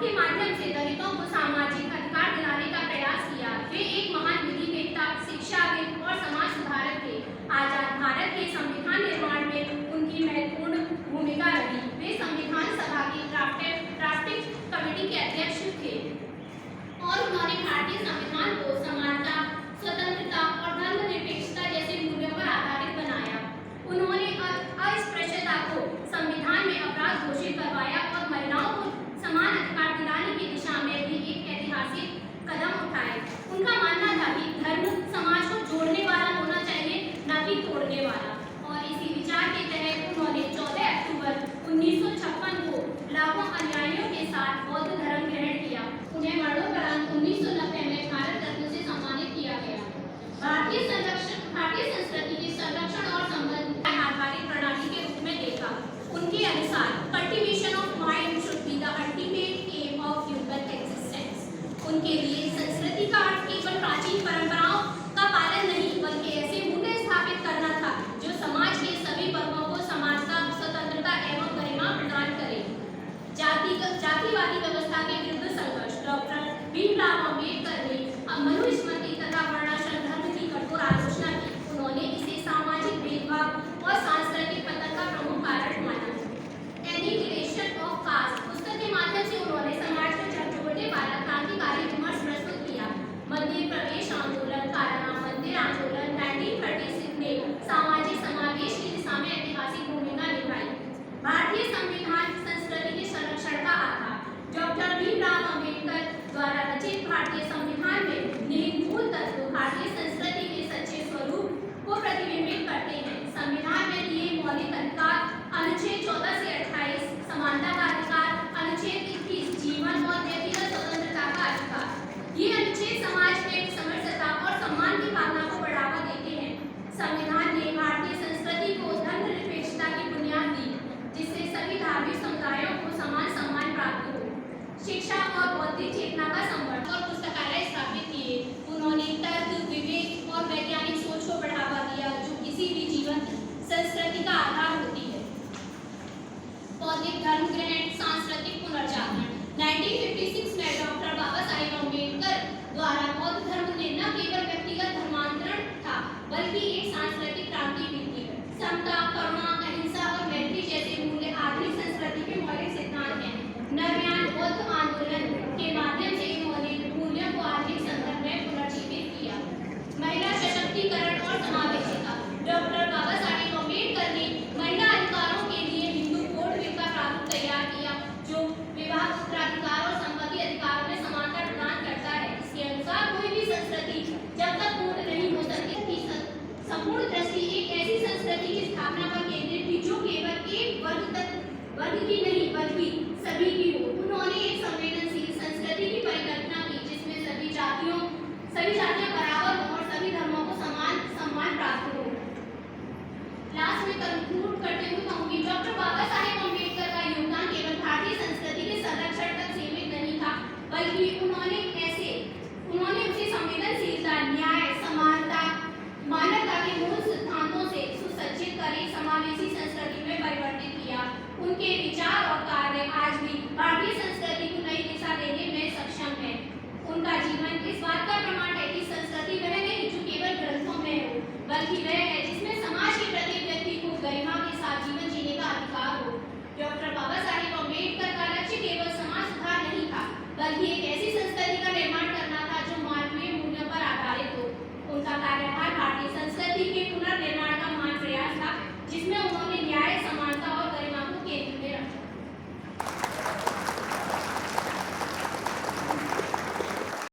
के माध्यम से दलितों को सामाजिक अधिकार दिलाने का प्रयास किया। वे एक महान विधिवेत्ता, शिक्षाविद और समाज सुधारक थे। आजाद भारत के संविधान निर्माण में उनकी महत्वपूर्ण भूमिका रही। वे संविधान सभा की ड्राफ्टिंग कमेटी के अध्यक्ष थे और उन्होंने भारतीय संविधान को समानता, स्वतंत्रता और धर्मनिरपेक्षता जैसे मूल्यों पर आधारित बनाया। उन्होंने अस्पृश्यता को संविधान में अपराध घोषित करवाया और महिलाओं को समान अधिकार दिलाने की दिशा में भी एक ऐतिहासिक कदम उठाए। उनका मानना था कि धर्म समाज को जोड़ने वाला होना चाहिए, न कि तोड़ने वाला, और इसी विचार के तहत उन्होंने 14 अक्टूबर 1956 को लाखों अनुयायियों के साथ बौद्ध धर्म ग्रहण किया। उन्हें मरणोपरांत 1990 में भारत रत्न से सम्मानित किया गया। भारतीय संस्कृति के संरक्षण और संबंध आधारित प्रणाली के रूप में देखा। उनके अनुसार cultivation of mind should be the ultimate aim of human existence. उनके लिए संस्कृति का अर्थ केवल प्राचीन परंपराओं का पालन नहीं, बल्कि ऐसे मूल्य स्थापित करना था जो समाज के सभी वर्गों को समानता, स्वतंत्रता एवं गरिमा प्रदान करे। जातिवादी व्यवस्था के विरुद्ध संघर्ष। डॉक्टर भीमराव अम्बेडकर ने मनुस्मृति तथा वर्णाश्रम धर्म की कठोर आलोचना की। उन्होंने इसे सामाजिक भेदभाव और सांस्कृतिक पतन का प्रमुख कारण माना। एनिहिलेशन ऑफ कास्ट पुस्तक के माध्यम से उन्होंने समाज को झकझोरने वाला क्रांतिकारी विमर्श प्रस्तुत किया। मंदिर प्रवेश आंदोलन, काला मंदिर आंदोलन 1936 ने सामाजिक समावेश की दिशा में ऐतिहासिक भूमिका निभाई। भारतीय संविधान संस्कृति के संरक्षण का आधार। डॉक्टर भीमराव अम्बेडकर द्वारा रचित भारतीय संविधान में निहित मूल तत्व भारतीय संस्कृति के सच्चे स्वरूप को प्रतिबिंबित करते हैं। संविधान में दिए मौलिक अधिकार अनुच्छेद 14 से 28, समानता का अधिकार, अनुच्छेद 21, जीवन और व्यक्तिगत स्वतंत्रता का अधिकार। ये अनुच्छेद समाज में समरसता और सम्मान की भावना को बढ़ावा देते हैं। संविधान ने भारतीय संस्कृति को धर्मनिरपेक्षता की बुनियाद दी, जिससे सभी धार्मिक समुदायों को समान सम्मान प्राप्त हो। शिक्षा और बौद्धिक चेतना का संवर्धन और पुस्तकालय स्थापित किए। उन्होंने तर्क, विवेक और वैज्ञानिक सोच को बढ़ावा दिया, जो किसी भी जीवन संस्कृति का आधार होती है। बौद्धिक धर्म ग्रहण, सांस्कृतिक पुनर्जागरण। 1956 में डॉक्टर बाबा साहेब अम्बेडकर द्वारा बौद्ध धर्म ने न केवल व्यक्तिगत धर्मांतरण था, बल्कि एक सांस्कृतिक क्रांति भी थी। समता, करुणा, अहिंसा और मैत्री जैसे मूल्य आधुनिक संस्कृति के मौलिक सिद्धांत हैं। नवयान बौद्ध आंदोलन के माध्यम से इन्होंने मूल्यों को आधुनिक संदर्भ में पुनर्जीवित किया। महिला सशक्तिकरण और समावेशिता। डॉक्टर बाबा साहेब अम्बेडकर ने महिला अधिकारों के लिए हिंदू कोड बिल का प्रारूप तैयार किया, जो विवाह, उत्तराधिकार और संपत्ति अधिकारों में समानता प्रदान करता है। इसके अनुसार कोई भी संस्कृति जब तक पूर्ण नहीं हो सकती थी, संपूर्ण दृष्टि एक ऐसी संस्कृति की स्थापना पर केंद्रित थी जो केवल एक वर्ग की नहीं बल्कि सभी की हो। उन्होंने एक संवेदनशील संस्कृति की परिकल्पना की, जिसमें सभी जातियां बराबर हों और सभी धर्मों को समान सम्मान प्राप्त हो। लास्ट में कंक्लूड करते हुए कहूंगी, डॉक्टर बाबा साहेब अम्बेडकर का योगदान केवल भारतीय संस्कृति के संरक्षण तक सीमित नहीं था, बल्कि उन्होंने उसे संवेदनशीलता, न्याय, समानता, मानवता के मूल सिद्धांतों से सुसज्जित कर एक समावेशी संस्कृति में परिवर्तित किया। उनके विचार और कार्य आज भी भारतीय संस्कृति को नई दिशा देने में सक्षम है। उनका जीवन इस बात का प्रमाण है कि संस्कृति वह नहीं जो केवल ग्रंथों में हो, बल्कि वह है जिसमें समाज के प्रत्येक व्यक्ति को गरिमा के साथ जीवन जीने का अधिकार हो। डॉक्टर बाबा साहेब अम्बेडकर का लक्ष्य केवल समाज सुधार नहीं था, बल्कि एक